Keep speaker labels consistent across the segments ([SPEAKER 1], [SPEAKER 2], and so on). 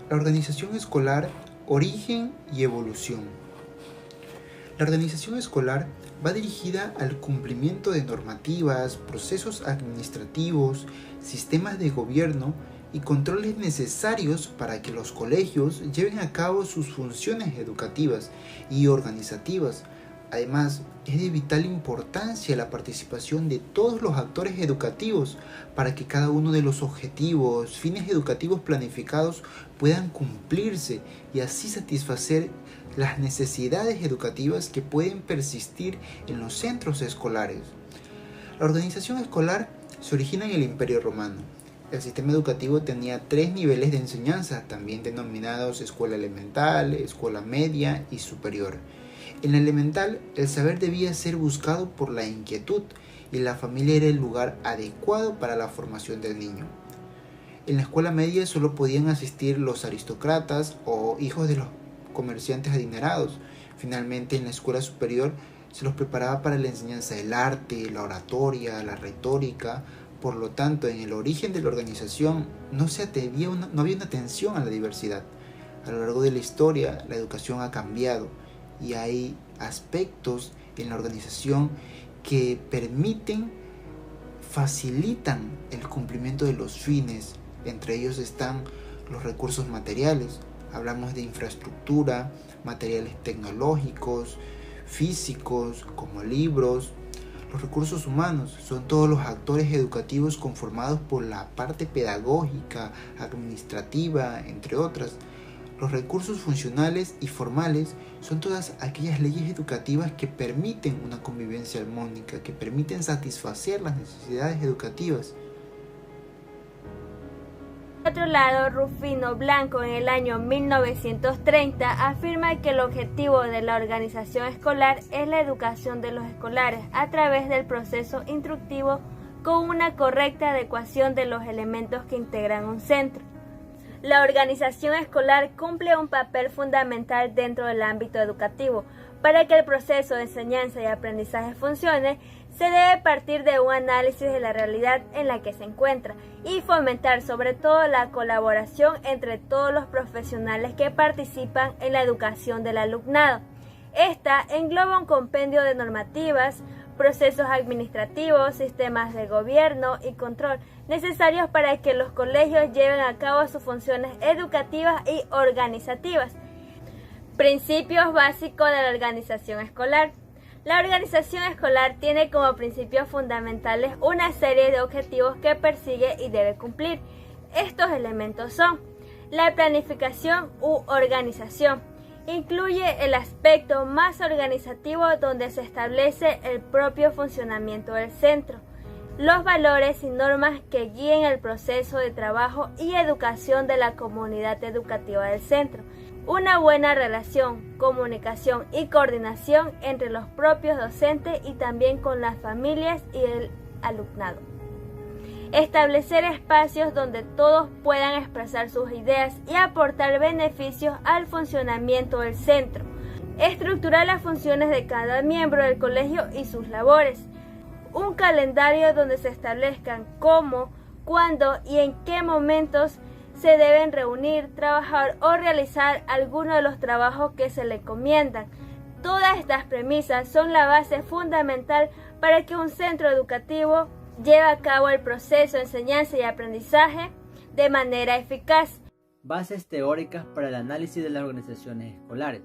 [SPEAKER 1] La organización escolar, origen y evolución. La organización escolar va dirigida al cumplimiento de normativas, procesos administrativos, sistemas de gobierno y controles necesarios para que los colegios lleven a cabo sus funciones educativas y organizativas. Además, es de vital importancia la participación de todos los actores educativos para que cada uno de los objetivos, fines educativos planificados puedan cumplirse y así satisfacer las necesidades educativas que pueden persistir en los centros escolares. La organización escolar se origina en el Imperio Romano. El sistema educativo tenía 3 niveles de enseñanza, también denominados escuela elemental, escuela media y superior. En la elemental, el saber debía ser buscado por la inquietud y la familia era el lugar adecuado para la formación del niño. En la escuela media solo podían asistir los aristócratas o hijos de los comerciantes adinerados. Finalmente, en la escuela superior se los preparaba para la enseñanza del arte, la oratoria, la retórica. Por lo tanto, en el origen de la organización no había una atención a la diversidad. A lo largo de la historia, la educación ha cambiado y hay aspectos en la organización que facilitan el cumplimiento de los fines. Entre ellos están los recursos materiales. Hablamos de infraestructura, materiales tecnológicos, físicos, como libros. Los recursos humanos son todos los actores educativos conformados por la parte pedagógica, administrativa, entre otras. Los recursos funcionales y formales son todas aquellas leyes educativas que permiten una convivencia armónica, que permiten satisfacer las necesidades educativas.
[SPEAKER 2] Por otro lado, Rufino Blanco en el año 1930 afirma que el objetivo de la organización escolar es la educación de los escolares a través del proceso instructivo con una correcta adecuación de los elementos que integran un centro. La organización escolar cumple un papel fundamental dentro del ámbito educativo. Para que el proceso de enseñanza y aprendizaje funcione, se debe partir de un análisis de la realidad en la que se encuentra y fomentar sobre todo la colaboración entre todos los profesionales que participan en la educación del alumnado. Esta engloba un compendio de normativas, procesos administrativos, sistemas de gobierno y control necesarios para que los colegios lleven a cabo sus funciones educativas y organizativas. Principios básicos de la organización escolar. La organización escolar tiene como principios fundamentales una serie de objetivos que persigue y debe cumplir. Estos elementos son la planificación u organización. Incluye el aspecto más organizativo donde se establece el propio funcionamiento del centro, los valores y normas que guíen el proceso de trabajo y educación de la comunidad educativa del centro, una buena relación, comunicación y coordinación entre los propios docentes y también con las familias y el alumnado. Establecer espacios donde todos puedan expresar sus ideas y aportar beneficios al funcionamiento del centro. Estructurar las funciones de cada miembro del colegio y sus labores. Un calendario donde se establezcan cómo, cuándo y en qué momentos se deben reunir, trabajar o realizar alguno de los trabajos que se le encomiendan. Todas estas premisas son la base fundamental para que un centro educativo lleve a cabo el proceso de enseñanza y aprendizaje de manera eficaz.
[SPEAKER 3] Bases teóricas para el análisis de las organizaciones escolares.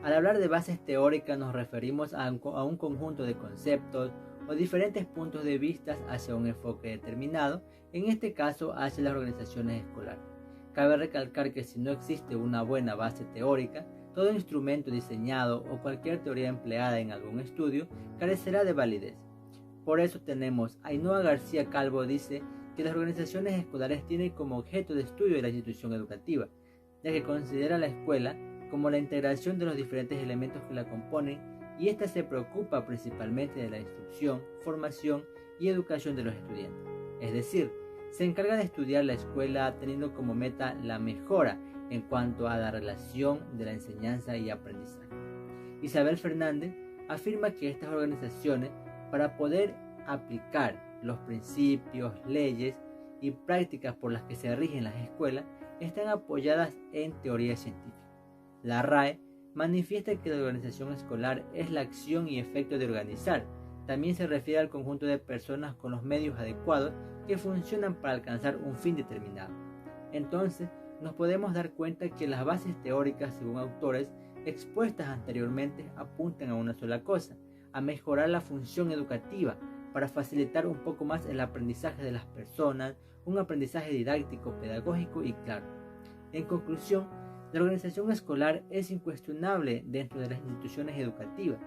[SPEAKER 3] Al hablar de bases teóricas nos referimos a un conjunto de conceptos o diferentes puntos de vista hacia un enfoque determinado, en este caso hacia las organizaciones escolares. Cabe recalcar que si no existe una buena base teórica, todo instrumento diseñado o cualquier teoría empleada en algún estudio carecerá de validez. Por eso tenemos Ainhoa García Calvo dice que las organizaciones escolares tienen como objeto de estudio de la institución educativa, ya que considera la escuela como la integración de los diferentes elementos que la componen y ésta se preocupa principalmente de la instrucción, formación y educación de los estudiantes. Es decir, se encarga de estudiar la escuela teniendo como meta la mejora en cuanto a la relación de la enseñanza y aprendizaje. Isabel Fernández afirma que estas organizaciones, para poder aplicar los principios, leyes y prácticas por las que se rigen las escuelas están apoyadas en teoría científica. La RAE manifiesta que la organización escolar es la acción y efecto de organizar. También se refiere al conjunto de personas con los medios adecuados que funcionan para alcanzar un fin determinado. Entonces, nos podemos dar cuenta que las bases teóricas, según autores expuestas anteriormente, apuntan a una sola cosa: a mejorar la función educativa para facilitar un poco más el aprendizaje de las personas, un aprendizaje didáctico, pedagógico y claro. En conclusión, la organización escolar es incuestionable dentro de las instituciones educativas,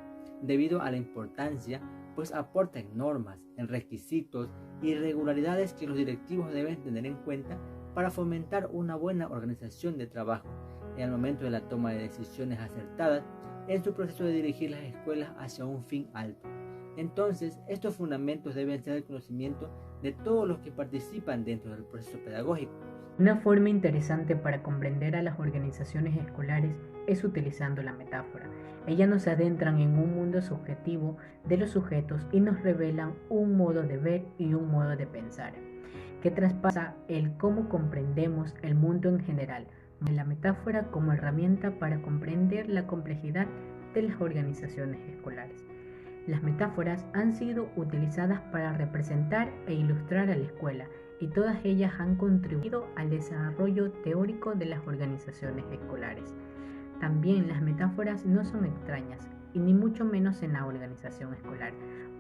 [SPEAKER 3] debido a la importancia, pues aporta en normas, en requisitos y regularidades que los directivos deben tener en cuenta para fomentar una buena organización de trabajo en el momento de la toma de decisiones acertadas en su proceso de dirigir las escuelas hacia un fin alto. Entonces, estos fundamentos deben ser el conocimiento de todos los que participan dentro del proceso pedagógico.
[SPEAKER 4] Una forma interesante para comprender a las organizaciones escolares es utilizando la metáfora. Ellas nos adentran en un mundo subjetivo de los sujetos y nos revelan un modo de ver y un modo de pensar, que traspasa el cómo comprendemos el mundo en general, la metáfora como herramienta para comprender la complejidad de las organizaciones escolares. Las metáforas han sido utilizadas para representar e ilustrar a la escuela, y todas ellas han contribuido al desarrollo teórico de las organizaciones escolares. También las metáforas no son extrañas, y ni mucho menos en la organización escolar,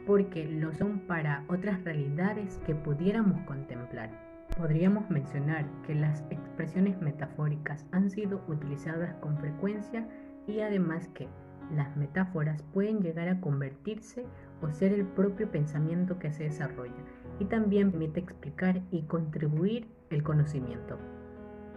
[SPEAKER 4] porque lo son para otras realidades que pudiéramos contemplar. Podríamos mencionar que las expresiones metafóricas han sido utilizadas con frecuencia y además que las metáforas pueden llegar a convertirse o ser el propio pensamiento que se desarrolla y también permite explicar y contribuir el conocimiento.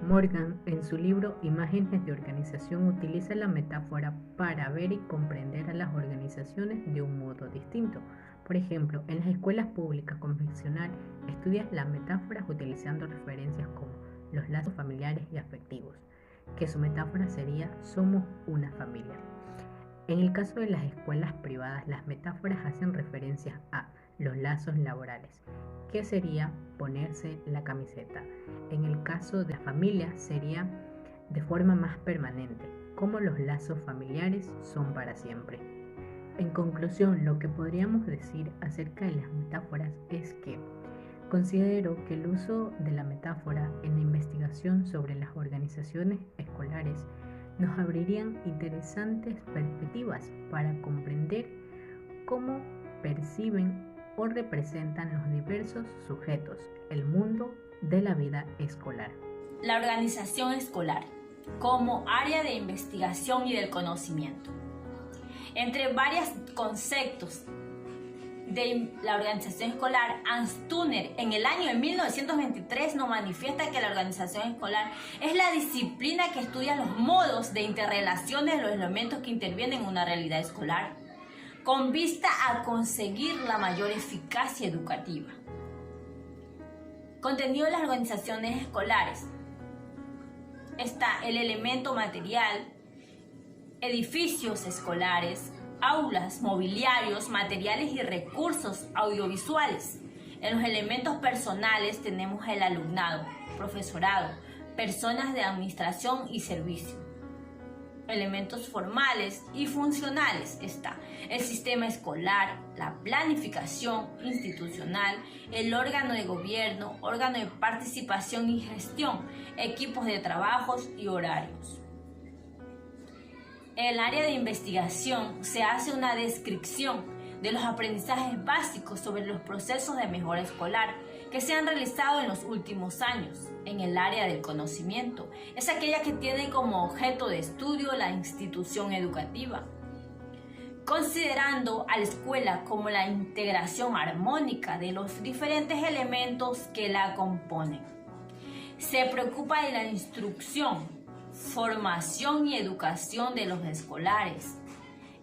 [SPEAKER 4] Morgan, en su libro Imágenes de Organización, utiliza la metáfora para ver y comprender a las organizaciones de un modo distinto. Por ejemplo, en las escuelas públicas convencionales estudias las metáforas utilizando referencias como los lazos familiares y afectivos, que su metáfora sería somos una familia. En el caso de las escuelas privadas, las metáforas hacen referencia a los lazos laborales, que sería ponerse la camiseta. En el caso de la familia sería de forma más permanente, como los lazos familiares son para siempre. En conclusión, lo que podríamos decir acerca de las metáforas es que considero que el uso de la metáfora en la investigación sobre las organizaciones escolares nos abrirían interesantes perspectivas para comprender cómo perciben o representan los diversos sujetos el mundo de la vida escolar.
[SPEAKER 5] La organización escolar como área de investigación y del conocimiento. Entre varios conceptos de la organización escolar, Hans Thüner en el año de 1923 nos manifiesta que la organización escolar es la disciplina que estudia los modos de interrelaciones de los elementos que intervienen en una realidad escolar, con vista a conseguir la mayor eficacia educativa. Contenido de las organizaciones escolares. Está el elemento material, edificios escolares, aulas, mobiliarios, materiales y recursos audiovisuales. En los elementos personales tenemos el alumnado, profesorado, personas de administración y servicio. Elementos formales y funcionales está el sistema escolar, la planificación institucional, el órgano de gobierno, órgano de participación y gestión, equipos de trabajos y horarios. En el área de investigación se hace una descripción de los aprendizajes básicos sobre los procesos de mejora escolar que se han realizado en los últimos años. En el área del conocimiento es aquella que tiene como objeto de estudio la institución educativa, considerando a la escuela como la integración armónica de los diferentes elementos que la componen. Se preocupa de la instrucción, formación y educación de los escolares,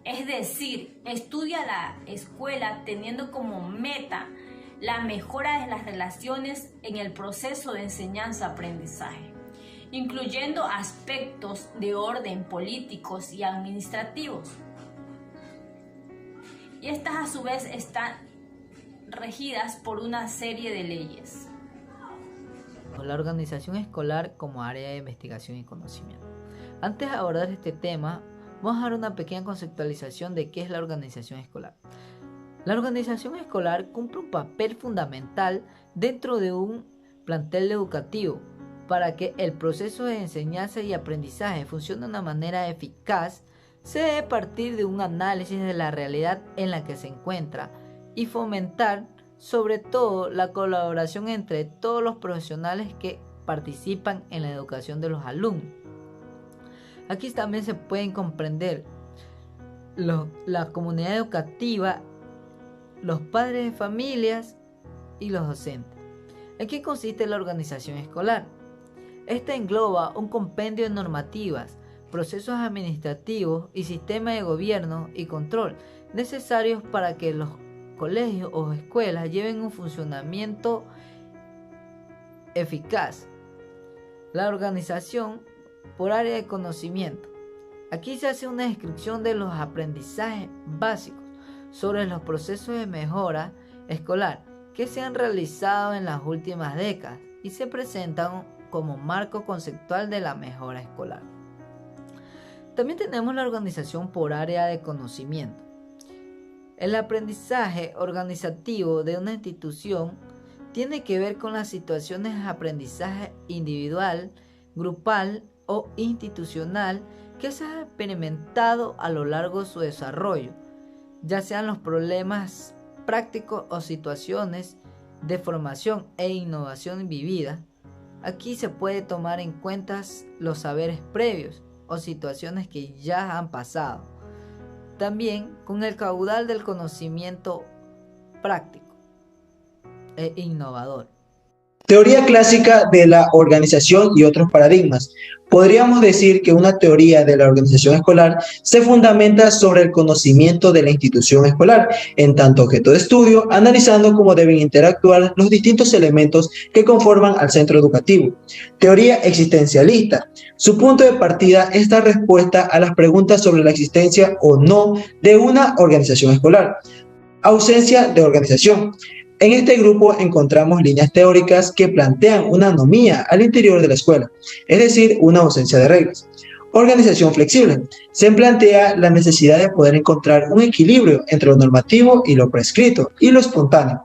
[SPEAKER 5] es decir, estudia la escuela teniendo como meta la mejora de las relaciones en el proceso de enseñanza-aprendizaje, incluyendo aspectos de orden políticos y administrativos. Y estas a su vez están regidas por una serie de leyes.
[SPEAKER 6] La organización escolar como área de investigación y conocimiento. Antes de abordar este tema, vamos a dar una pequeña conceptualización de qué es la organización escolar. La organización escolar cumple un papel fundamental dentro de un plantel educativo para que el proceso de enseñanza y aprendizaje funcione de una manera eficaz. Se debe partir de un análisis de la realidad en la que se encuentra y fomentar sobre todo la colaboración entre todos los profesionales que participan en la educación de los alumnos. Aquí también se pueden comprender la comunidad educativa, los padres de familias y los docentes. ¿En qué consiste la organización escolar? Esta engloba un compendio de normativas, procesos administrativos y sistemas de gobierno y control necesarios para que los colegios o escuelas lleven un funcionamiento eficaz. La organización por área de conocimiento. Aquí se hace una descripción de los aprendizajes básicos sobre los procesos de mejora escolar que se han realizado en las últimas décadas y se presentan como marco conceptual de la mejora escolar. También tenemos la organización por área de conocimiento. El aprendizaje organizativo de una institución tiene que ver con las situaciones de aprendizaje individual, grupal o institucional que se ha experimentado a lo largo de su desarrollo, ya sean los problemas prácticos o situaciones de formación e innovación vivida. Aquí se puede tomar en cuenta los saberes previos o situaciones que ya han pasado. También con el caudal del conocimiento práctico e innovador.
[SPEAKER 1] Teoría clásica de la organización y otros paradigmas. Podríamos decir que una teoría de la organización escolar se fundamenta sobre el conocimiento de la institución escolar, en tanto objeto de estudio, analizando cómo deben interactuar los distintos elementos que conforman al centro educativo. Teoría existencialista. Su punto de partida es dar respuesta a las preguntas sobre la existencia o no de una organización escolar. Ausencia de organización. En este grupo encontramos líneas teóricas que plantean una anomía al interior de la escuela, es decir, una ausencia de reglas. Organización flexible. Se plantea la necesidad de poder encontrar un equilibrio entre lo normativo y lo prescrito y lo espontáneo.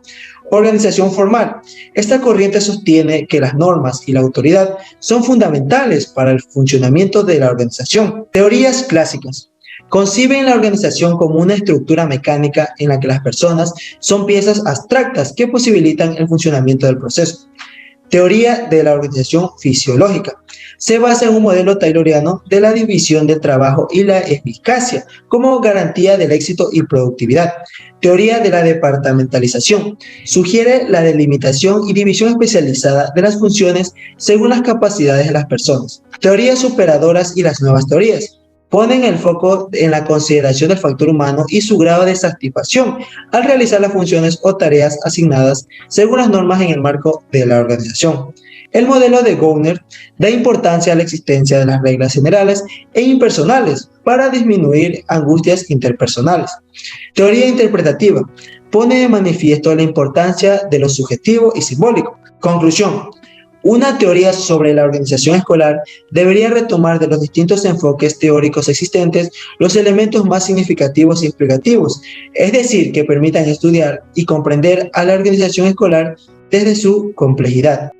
[SPEAKER 1] Organización formal. Esta corriente sostiene que las normas y la autoridad son fundamentales para el funcionamiento de la organización. Teorías clásicas. Conciben la organización como una estructura mecánica en la que las personas son piezas abstractas que posibilitan el funcionamiento del proceso. Teoría de la organización fisiológica. Se basa en un modelo tayloriano de la división del trabajo y la eficacia como garantía del éxito y productividad. Teoría de la departamentalización. Sugiere la delimitación y división especializada de las funciones según las capacidades de las personas. Teorías superadoras y las nuevas teorías. Ponen el foco en la consideración del factor humano y su grado de satisfacción al realizar las funciones o tareas asignadas según las normas en el marco de la organización. El modelo de Gowner da importancia a la existencia de las reglas generales e impersonales para disminuir angustias interpersonales. Teoría interpretativa. Pone de manifiesto la importancia de lo subjetivo y simbólico. Conclusión. Una teoría sobre la organización escolar debería retomar de los distintos enfoques teóricos existentes los elementos más significativos y explicativos, es decir, que permitan estudiar y comprender a la organización escolar desde su complejidad.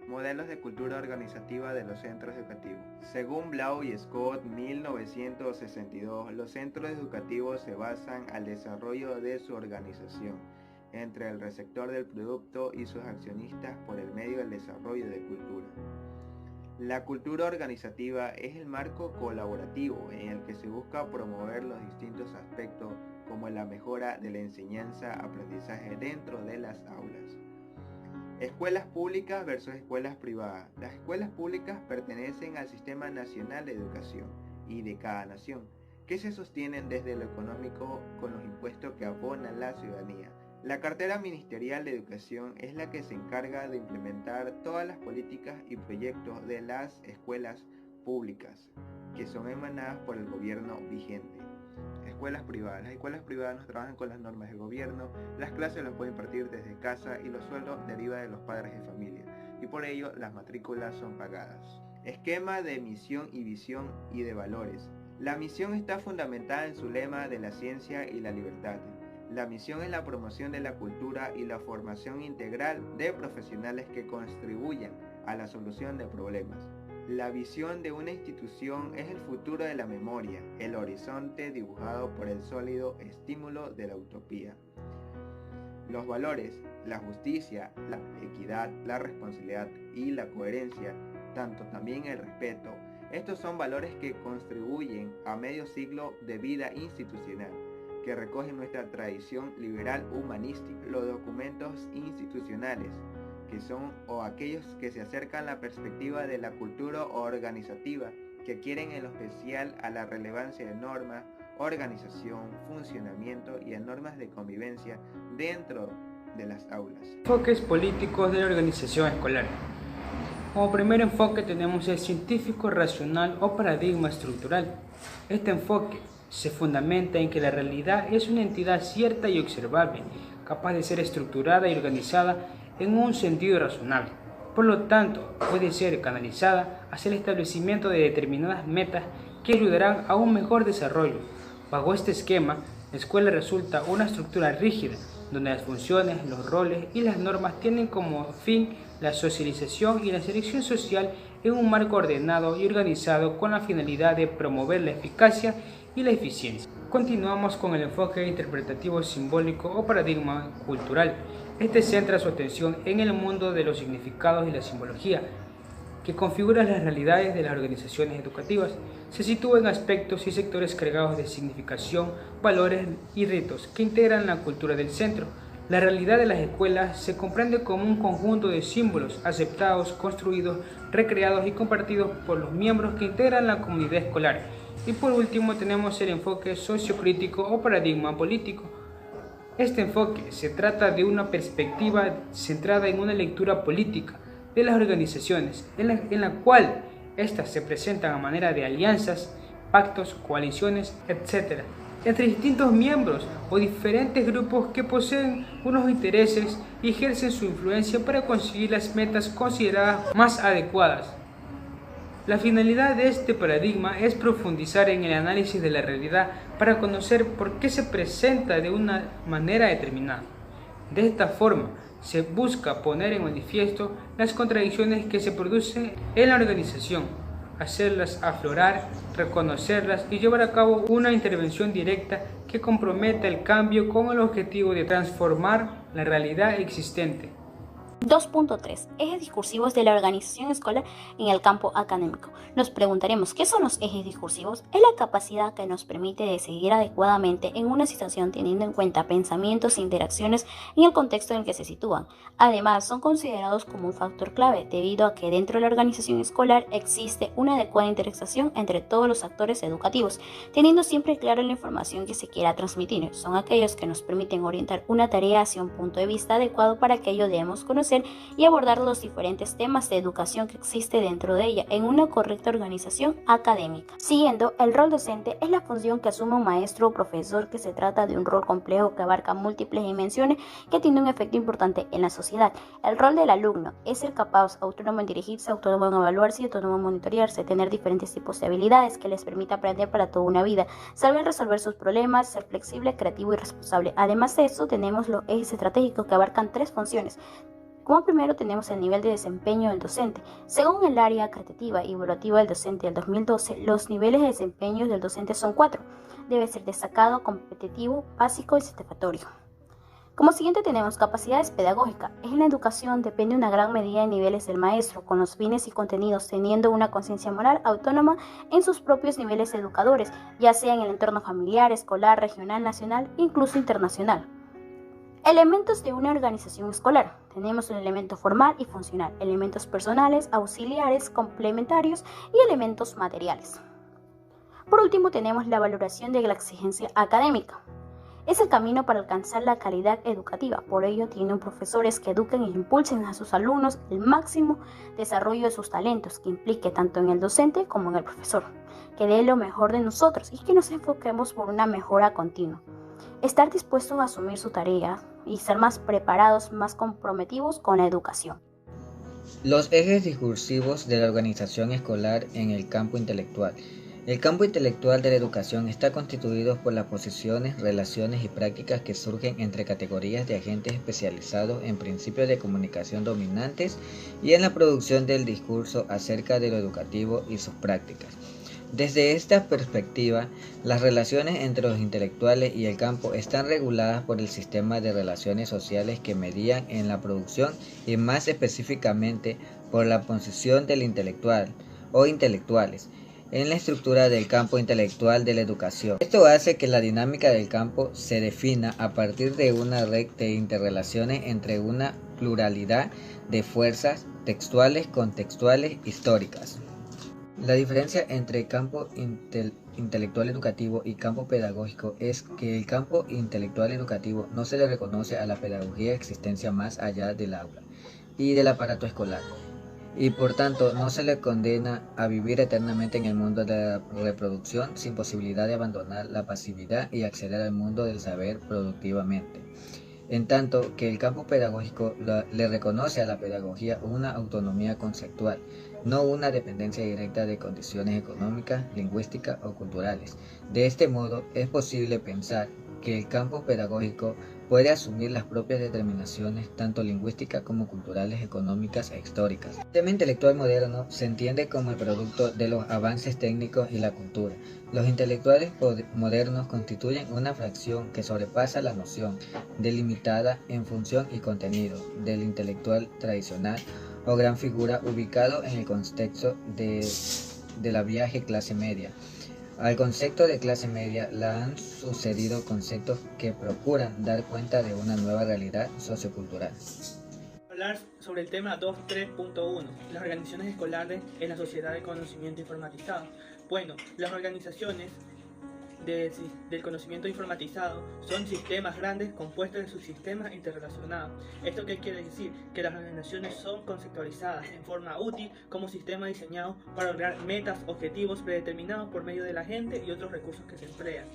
[SPEAKER 7] Modelos de cultura organizativa de los centros educativos. Según Blau y Scott, 1962, los centros educativos se basan al desarrollo de su organización entre el receptor del producto y sus accionistas por el medio del desarrollo de cultura. La cultura organizativa es el marco colaborativo en el que se busca promover los distintos aspectos como la mejora de la enseñanza-aprendizaje dentro de las aulas. Escuelas públicas versus escuelas privadas. Las escuelas públicas pertenecen al Sistema Nacional de Educación y de cada nación, que se sostienen desde lo económico con los impuestos que abona la ciudadanía. La cartera ministerial de educación es la que se encarga de implementar todas las políticas y proyectos de las escuelas públicas, que son emanadas por el gobierno vigente. Escuelas privadas. Las escuelas privadas no trabajan con las normas del gobierno, las clases las pueden impartir desde casa y los sueldos derivan de los padres de familia. y por ello las matrículas son pagadas. Esquema de misión y visión y de valores. La misión está fundamentada en su lema de la ciencia y la libertad. La misión es la promoción de la cultura y la formación integral de profesionales que contribuyan a la solución de problemas. La visión de una institución es el futuro de la memoria, el horizonte dibujado por el sólido estímulo de la utopía. Los valores, la justicia, la equidad, la responsabilidad y la coherencia, tanto también el respeto, estos son valores que contribuyen a medio siglo de vida institucional, que recogen nuestra tradición liberal humanística. Los documentos institucionales, que son aquellos que se acercan a la perspectiva de la cultura organizativa, que quieren en lo especial a la relevancia de normas, organización, funcionamiento y a normas de convivencia dentro de las aulas.
[SPEAKER 8] Enfoques políticos de la organización escolar. Como primer enfoque tenemos el científico racional o paradigma estructural. Este enfoque se fundamenta en que la realidad es una entidad cierta y observable, capaz de ser estructurada y organizada en un sentido razonable. Por lo tanto, puede ser canalizada hacia el establecimiento de determinadas metas que ayudarán a un mejor desarrollo. Bajo este esquema, la escuela resulta una estructura rígida, donde las funciones, los roles y las normas tienen como fin la socialización y la selección social en un marco ordenado y organizado con la finalidad de promover la eficacia y la eficiencia. Continuamos con el enfoque interpretativo simbólico o paradigma cultural. Este centra su atención en el mundo de los significados y la simbología, que configura las realidades de las organizaciones educativas. Se sitúa en aspectos y sectores cargados de significación, valores y ritos que integran la cultura del centro. La realidad de las escuelas se comprende como un conjunto de símbolos aceptados, construidos, recreados y compartidos por los miembros que integran la comunidad escolar. Y por último tenemos el enfoque sociocrítico o paradigma político. Este enfoque se trata de una perspectiva centrada en una lectura política de las organizaciones, en la cual éstas se presentan a manera de alianzas, pactos, coaliciones, etc., entre distintos miembros o diferentes grupos que poseen unos intereses y ejercen su influencia para conseguir las metas consideradas más adecuadas. La finalidad de este paradigma es profundizar en el análisis de la realidad para conocer por qué se presenta de una manera determinada. De esta forma, se busca poner en manifiesto las contradicciones que se producen en la organización, hacerlas aflorar, reconocerlas y llevar a cabo una intervención directa que comprometa el cambio con el objetivo de transformar la realidad existente.
[SPEAKER 9] 2.3. Ejes discursivos de la organización escolar en el campo académico. Nos preguntaremos, ¿qué son los ejes discursivos? Es la capacidad que nos permite de seguir adecuadamente en una situación teniendo en cuenta pensamientos e interacciones en el contexto en el que se sitúan. Además, son considerados como un factor clave debido a que dentro de la organización escolar existe una adecuada interacción entre todos los actores educativos, teniendo siempre claro la información que se quiera transmitir. Son aquellos que nos permiten orientar una tarea hacia un punto de vista adecuado para que ello debemos conocer y abordar los diferentes temas de educación que existe dentro de ella en una correcta organización académica. Siguiendo, el rol docente es la función que asume un maestro o profesor, que se trata de un rol complejo que abarca múltiples dimensiones que tiene un efecto importante en la sociedad. El rol del alumno es ser capaz, autónomo en dirigirse, autónomo en evaluarse y autónomo en monitorearse, tener diferentes tipos de habilidades que les permita aprender para toda una vida, saber resolver sus problemas, ser flexible, creativo y responsable. Además de eso, tenemos los ejes estratégicos que abarcan 3 funciones. Como primero tenemos el nivel de desempeño del docente. Según el área creativa y evaluativa del docente del 2012, los niveles de desempeño del docente son 4. Debe ser destacado, competitivo, básico y satisfactorio. Como siguiente tenemos capacidades pedagógicas. En la educación depende una gran medida de niveles del maestro, con los fines y contenidos, teniendo una conciencia moral autónoma en sus propios niveles educadores, ya sea en el entorno familiar, escolar, regional, nacional, incluso internacional. Elementos de una organización escolar. Tenemos un elemento formal y funcional, elementos personales, auxiliares, complementarios y elementos materiales. Por último tenemos la valoración de la exigencia académica. Es el camino para alcanzar la calidad educativa, por ello tienen profesores que eduquen e impulsen a sus alumnos el máximo desarrollo de sus talentos, que implique tanto en el docente como en el profesor, que dé lo mejor de nosotros y que nos enfoquemos por una mejora continua. Estar dispuestos a asumir su tarea y ser más preparados, más comprometidos con la educación.
[SPEAKER 10] Los ejes discursivos de la organización escolar en el campo intelectual. El campo intelectual de la educación está constituido por las posiciones, relaciones y prácticas que surgen entre categorías de agentes especializados en principios de comunicación dominantes y en la producción del discurso acerca de lo educativo y sus prácticas. Desde esta perspectiva, las relaciones entre los intelectuales y el campo están reguladas por el sistema de relaciones sociales que median en la producción y más específicamente por la posición del intelectual o intelectuales en la estructura del campo intelectual de la educación. Esto hace que la dinámica del campo se defina a partir de una red de interrelaciones entre una pluralidad de fuerzas textuales, contextuales, históricas. La diferencia entre campo intelectual educativo y campo pedagógico es que el campo intelectual educativo no se le reconoce a la pedagogía existencia más allá del aula y del aparato escolar, y por tanto no se le condena a vivir eternamente en el mundo de la reproducción sin posibilidad de abandonar la pasividad y acceder al mundo del saber productivamente. En tanto que el campo pedagógico le reconoce a la pedagogía una autonomía conceptual, no una dependencia directa de condiciones económicas, lingüísticas o culturales. De este modo, es posible pensar que el campo pedagógico puede asumir las propias determinaciones tanto lingüísticas como culturales, económicas e históricas. El sistema intelectual moderno se entiende como el producto de los avances técnicos y la cultura. Los intelectuales modernos constituyen una fracción que sobrepasa la noción delimitada en función y contenido del intelectual tradicional o gran figura ubicado en el contexto de la vieja clase media. Al concepto de clase media le han sucedido conceptos que procuran dar cuenta de una nueva realidad sociocultural.
[SPEAKER 11] Hablar sobre el tema 2.3.1, las organizaciones escolares en la sociedad de conocimiento informatizado. Bueno, las organizaciones del conocimiento informatizado son sistemas grandes compuestos de subsistemas interrelacionados. ¿Esto qué quiere decir? Que las organizaciones son conceptualizadas en forma útil como sistemas diseñados para lograr metas, objetivos predeterminados por medio de la gente y otros recursos que se emplean.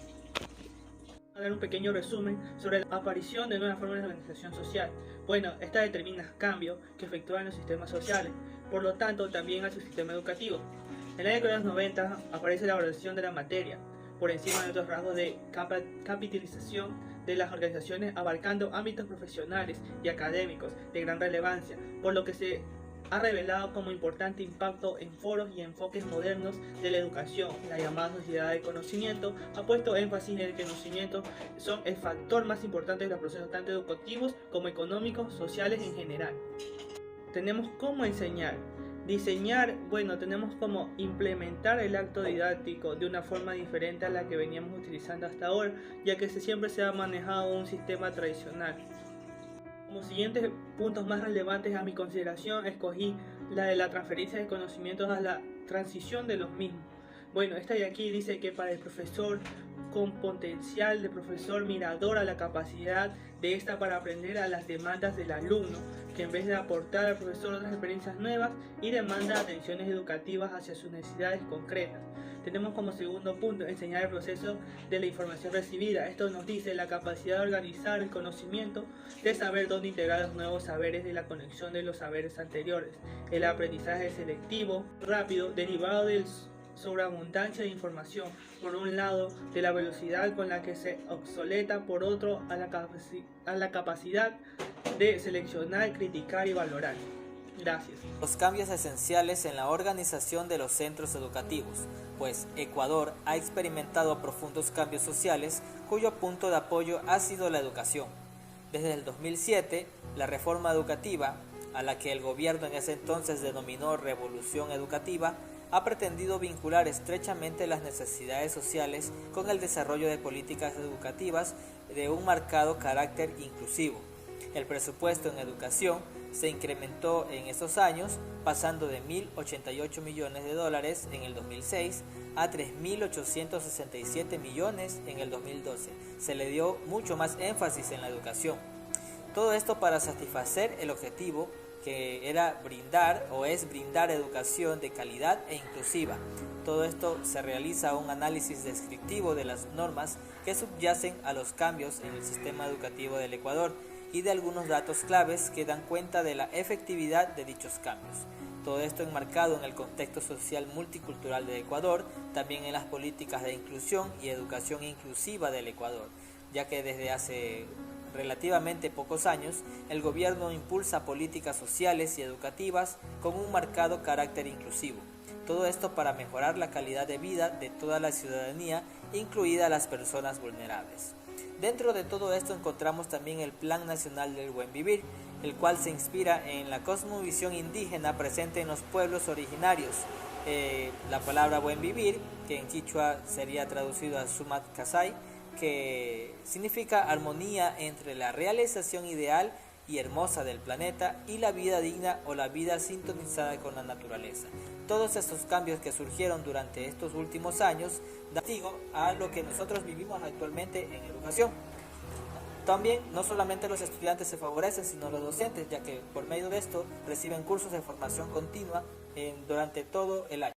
[SPEAKER 11] Voy a dar un pequeño resumen sobre la aparición de nuevas formas de organización social. Bueno, esta determina cambios que efectúan los sistemas sociales, por lo tanto también al sistema educativo. En la década de los 90 aparece la valoración de la materia, por encima de otros rasgos de capitalización de las organizaciones, abarcando ámbitos profesionales y académicos de gran relevancia, por lo que se ha revelado como importante impacto en foros y enfoques modernos de la educación. La llamada sociedad de conocimiento ha puesto énfasis en el que el conocimiento son el factor más importante de los procesos tanto educativos como económicos, sociales en general. Tenemos cómo enseñar. Diseñar, bueno, tenemos como implementar el acto didáctico de una forma diferente a la que veníamos utilizando hasta ahora, ya que siempre se ha manejado un sistema tradicional. Como siguientes puntos más relevantes a mi consideración, escogí la de la transferencia de conocimientos a la transición de los mismos. Bueno, esta de aquí dice que para el profesor con potencial de profesor mirador a la capacidad de esta para aprender a las demandas del alumno, que en vez de aportar al profesor otras experiencias nuevas y demanda atenciones educativas hacia sus necesidades concretas. Tenemos como segundo punto enseñar el proceso de la información recibida. Esto nos dice la capacidad de organizar el conocimiento, de saber dónde integrar los nuevos saberes de la conexión de los saberes anteriores. El aprendizaje selectivo, rápido, derivado del sobreabundancia de información, por un lado, de la velocidad con la que se obsoleta, por otro, a la capacidad de seleccionar, criticar y valorar. Gracias.
[SPEAKER 12] Los cambios esenciales en la organización de los centros educativos, pues Ecuador ha experimentado profundos cambios sociales cuyo punto de apoyo ha sido la educación. Desde el 2007, la reforma educativa, a la que el gobierno en ese entonces denominó Revolución Educativa, ha pretendido vincular estrechamente las necesidades sociales con el desarrollo de políticas educativas de un marcado carácter inclusivo. El presupuesto en educación se incrementó en estos años, pasando de $1.088 millones en el 2006 a $3.867 millones en el 2012. Se le dio mucho más énfasis en la educación. Todo esto para satisfacer el objetivo que era brindar o es brindar educación de calidad e inclusiva. Todo esto se realiza un análisis descriptivo de las normas que subyacen a los cambios en el sistema educativo del Ecuador y de algunos datos claves que dan cuenta de la efectividad de dichos cambios. Todo esto enmarcado en el contexto social multicultural de Ecuador, también en las políticas de inclusión y educación inclusiva del Ecuador, ya que desde hace relativamente pocos años, el gobierno impulsa políticas sociales y educativas con un marcado carácter inclusivo. Todo esto para mejorar la calidad de vida de toda la ciudadanía, incluidas las personas vulnerables. Dentro de todo esto encontramos también el Plan Nacional del Buen Vivir, el cual se inspira en la cosmovisión indígena presente en los pueblos originarios. La palabra buen vivir, que en quichua sería traducido a Sumat Kasai, que significa armonía entre la realización ideal y hermosa del planeta y la vida digna o la vida sintonizada con la naturaleza. Todos estos cambios que surgieron durante estos últimos años dan testigo a lo que nosotros vivimos actualmente en educación. También no solamente los estudiantes se favorecen, sino los docentes, ya que por medio de esto reciben cursos de formación continua durante todo el año.